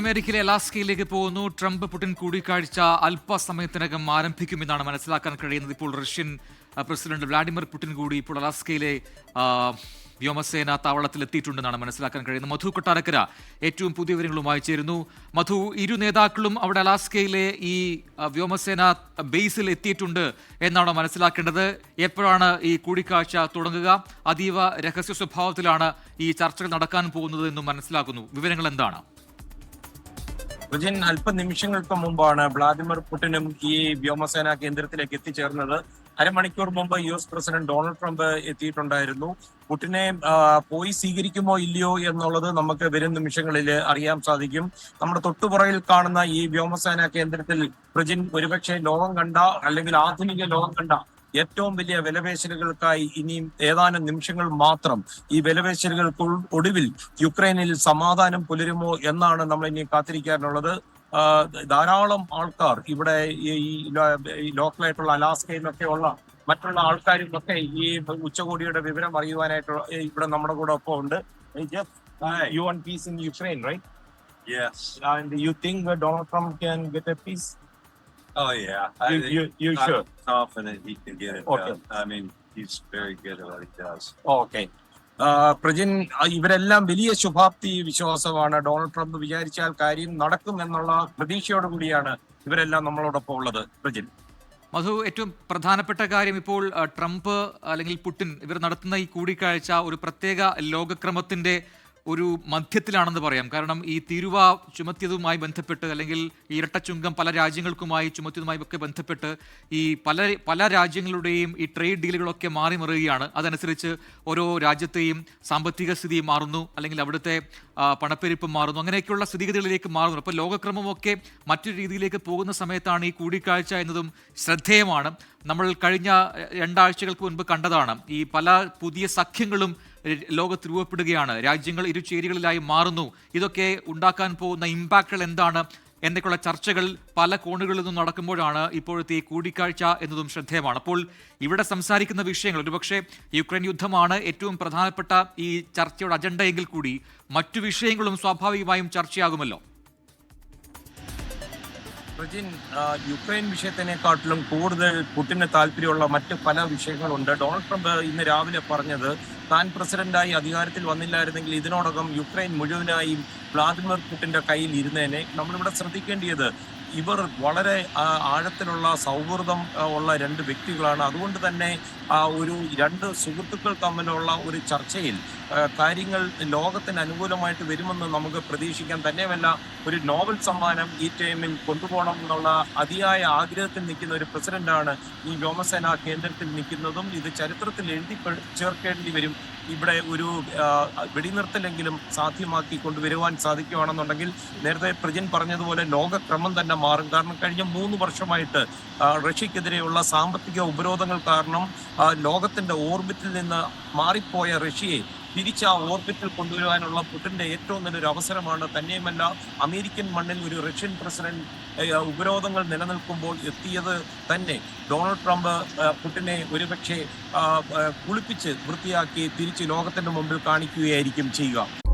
അമേരിക്കയിലെ അലാസ്കയിലേക്ക് പോകുന്നു. Trump Putin കൂടിക്കാഴ്ച അല്പസമയത്തിനകം ആരംഭിക്കുമെന്നാണ് മനസ്സിലാക്കാൻ കഴിയുന്നത്. ഇപ്പോൾ റഷ്യൻ പ്രസിഡന്റ് വ്ളാഡിമിർ പുടിൻ കൂടി ഇപ്പോൾ അലാസ്കയിലെ വ്യോമസേന താവളത്തിൽ എത്തിയിട്ടുണ്ടെന്നാണ് മനസ്സിലാക്കാൻ കഴിയുന്നത്. മധു കൊട്ടാരക്കര ഏറ്റവും പുതിയ വിവരങ്ങളുമായി ചേരുന്നു. മധു, ഇരു നേതാക്കളും അവിടെ അലാസ്കയിലെ ഈ വ്യോമസേന ബേസിൽ എത്തിയിട്ടുണ്ട് എന്നാണോ മനസ്സിലാക്കേണ്ടത്? എപ്പോഴാണ് ഈ കൂടിക്കാഴ്ച തുടങ്ങുക? അതീവ രഹസ്യ സ്വഭാവത്തിലാണ് ഈ ചർച്ചകൾ നടക്കാൻ പോകുന്നത് എന്നും മനസ്സിലാക്കുന്നു. വിവരങ്ങൾ എന്താണ്? അല്പനിമിഷങ്ങൾക്ക് മുമ്പാണ് വ്ളാദിമിർ പുടിനും ഈ വ്യോമസേനാ കേന്ദ്രത്തിലേക്ക് എത്തിച്ചേർന്നത്. അരമണിക്കൂർ മുമ്പ് US പ്രസിഡന്റ് ഡൊണാൾഡ് ട്രംപ് എത്തിയിട്ടുണ്ടായിരുന്നു. പുടിനെ പോയി സ്വീകരിക്കുമോ ഇല്ലയോ എന്നുള്ളത് നമുക്ക് വരും നിമിഷങ്ങളിൽ അറിയാൻ സാധിക്കും. നമ്മുടെ തൊട്ടുപുറയിൽ കാണുന്ന ഈ വ്യോമസേനാ കേന്ദ്രത്തിൽ പുടിൻ ഒരുപക്ഷെ ലോകം കണ്ട അല്ലെങ്കിൽ ആധുനിക ലോകം കണ്ട ഏറ്റവും വലിയ വിലപേശലുകൾക്കായി ഇനിയും ഏതാനും നിമിഷങ്ങൾ മാത്രം. ഈ വിലപേശലുകൾക്ക് ഒടുവിൽ യുക്രൈനിൽ സമാധാനം പുലരുമോ എന്നാണ് നമ്മൾ ഇനി കാത്തിരിക്കാനുള്ളത്. ധാരാളം ആൾക്കാർ ഇവിടെ ഈ ലോക്കലായിട്ടുള്ള അലാസ്കയിലൊക്കെ ഉള്ള മറ്റുള്ള ആൾക്കാരും ഒക്കെ ഈ ഉച്ചകോടിയുടെ വിവരം അറിയുവാനായിട്ട് ഇവിടെ നമ്മുടെ കൂടെ ഒപ്പം ഉണ്ട്. You want peace in Ukraine, right? Yes. And you think Donald Trump can get a peace? Oh yeah. You sure? I'm confident he can get it Okay. done. I mean, he's very good at what he does. Okay. Prajin, ഇവരെല്ലാം വലിയ ശുഭാപ്തി വിശ്വാസമാണ്. Donald Trump വിചാരിച്ചാൽ കാര്യം നടക്കും എന്നുള്ള പ്രതീക്ഷയോട് കൂടിയാണ് ഇവരെല്ലാം നമ്മളോടൊപ്പം ഉള്ളത്. പ്രജിൻ, മധു, ഏറ്റവും പ്രധാനപ്പെട്ട കാര്യം ഇപ്പോൾ ട്രംപ് അല്ലെങ്കിൽ പുടിൻ ഇവർ നടത്തുന്ന ഈ കൂടിക്കാഴ്ച ഒരു പ്രത്യേക ലോകക്രമത്തിന്റെ ഒരു മധ്യത്തിലാണെന്ന് പറയാം. കാരണം ഈ തീരുവ ചുമത്തിയതുമായി ബന്ധപ്പെട്ട് അല്ലെങ്കിൽ ഈ ഇരട്ടച്ചുങ്കം പല രാജ്യങ്ങൾക്കുമായി ചുമത്തിയതുമായി ഒക്കെ ബന്ധപ്പെട്ട് ഈ പല രാജ്യങ്ങളുടെയും ഈ ട്രേഡ് ഡീലുകളൊക്കെ മാറി മറിയുകയാണ്. അതനുസരിച്ച് ഓരോ രാജ്യത്തെയും സാമ്പത്തിക സ്ഥിതി മാറുന്നു, അല്ലെങ്കിൽ അവിടുത്തെ പണപ്പെരുപ്പം മാറുന്നു, അങ്ങനെയൊക്കെയുള്ള സ്ഥിതിഗതികളിലേക്ക് മാറുന്നു. അപ്പോൾ ലോകക്രമമൊക്കെ മറ്റൊരു രീതിയിലേക്ക് പോകുന്ന സമയത്താണ് ഈ കൂടിക്കാഴ്ച എന്നതും ശ്രദ്ധേയമാണ്. നമ്മൾ കഴിഞ്ഞ 2 ആഴ്ചകൾക്ക് മുൻപ് കണ്ടതാണ്. ഈ പല പുതിയ സഖ്യങ്ങളും ലോകത്ത് രൂപപ്പെടുകയാണ്. രാജ്യങ്ങൾ ഇരുചേരികളിലായി മാറുന്നു. ഇതൊക്കെ ഉണ്ടാക്കാൻ പോകുന്ന ഇമ്പാക്റ്റുകൾ എന്താണ് എന്നൊക്കെയുള്ള ചർച്ചകൾ പല കോണുകളിൽ നിന്നും നടക്കുമ്പോഴാണ് ഇപ്പോഴത്തെ ഈ കൂടിക്കാഴ്ച എന്നതും ശ്രദ്ധേയമാണ്. അപ്പോൾ ഇവിടെ സംസാരിക്കുന്ന വിഷയങ്ങൾ ഒരുപക്ഷെ യുക്രൈൻ യുദ്ധമാണ് ഏറ്റവും പ്രധാനപ്പെട്ട ഈ ചർച്ചയുടെ അജണ്ട എങ്കിൽ കൂടി മറ്റു വിഷയങ്ങളും സ്വാഭാവികമായും ചർച്ചയാകുമല്ലോ. പ്രജിൻ, യുക്രൈൻ വിഷയത്തിനെക്കാട്ടിലും കൂടുതൽ പുടിന് താല്പര്യമുള്ള മറ്റ് പല വിഷയങ്ങളുണ്ട്. ഡൊണാൾഡ് ട്രംപ് ഇന്ന് രാവിലെ പറഞ്ഞത് താൻ പ്രസിഡന്റായി അധികാരത്തിൽ വന്നില്ലായിരുന്നെങ്കിൽ ഇതിനോടകം യുക്രൈൻ മുഴുവനായും വ്ളാദിമിർ പുടിന്റെ കയ്യിൽ ഇരുന്നേനെ. നമ്മളിവിടെ ശ്രദ്ധിക്കേണ്ടത് ഇവർ വളരെ ആഴത്തിലുള്ള സൗഹൃദം ഉള്ള 2 വ്യക്തികളാണ്. അതുകൊണ്ട് തന്നെ ഒരു 2 സുഹൃത്തുക്കൾ തമ്മിലുള്ള ഒരു ചർച്ചയിൽ കാര്യങ്ങൾ ലോകത്തിന് അനുകൂലമായിട്ട് വരുമെന്ന് നമുക്ക് പ്രതീക്ഷിക്കാം. തന്നെയുമല്ല, ഒരു നോബൽ സമ്മാനം ഈ ടൈമിൽ കൊണ്ടുപോകണം എന്നുള്ള അതിയായ ആഗ്രഹത്തിൽ നിൽക്കുന്ന ഒരു പ്രസിഡന്റാണ് ഈ വ്യോമസേനാ കേന്ദ്രത്തിൽ നിൽക്കുന്നതും. ഇത് ചരിത്രത്തിൽ എഴുതി ചേർക്കേണ്ടി വരും. ഇവിടെ ഒരു വെടിനിർത്തലെങ്കിലും സാധ്യമാക്കി കൊണ്ടുവരുവാൻ സാധിക്കുകയാണെന്നുണ്ടെങ്കിൽ നേരത്തെ പ്രജിൻ പറഞ്ഞതുപോലെ ലോകക്രമം തന്നെ മാറും. കാരണം കഴിഞ്ഞ 3 വർഷമായിട്ട് റഷ്യക്കെതിരെയുള്ള സാമ്പത്തിക ഉപരോധങ്ങൾ കാരണം ലോകത്തിന്റെ ഓർബിറ്റിൽ നിന്ന് മാറിപ്പോയ റഷ്യയെ തിരിച്ച് ആ ഓർബിറ്റിൽ കൊണ്ടുവരുവാനുള്ള പുടിന്റെ ഏറ്റവും നല്ലൊരു അവസരമാണ്. തന്നെയുമല്ല, അമേരിക്കൻ മണ്ണിൽ ഒരു റഷ്യൻ പ്രസിഡന്റ് ഉപരോധങ്ങൾ നിലനിൽക്കുമ്പോൾ എത്തിയത് തന്നെ ഡൊണാൾഡ് ട്രംപ് പുടിനെ ഒരുപക്ഷെ കുളിപ്പിച്ച് വൃത്തിയാക്കി തിരിച്ച് ലോകത്തിന്റെ മുമ്പിൽ കാണിക്കുകയായിരിക്കും ചെയ്യുക.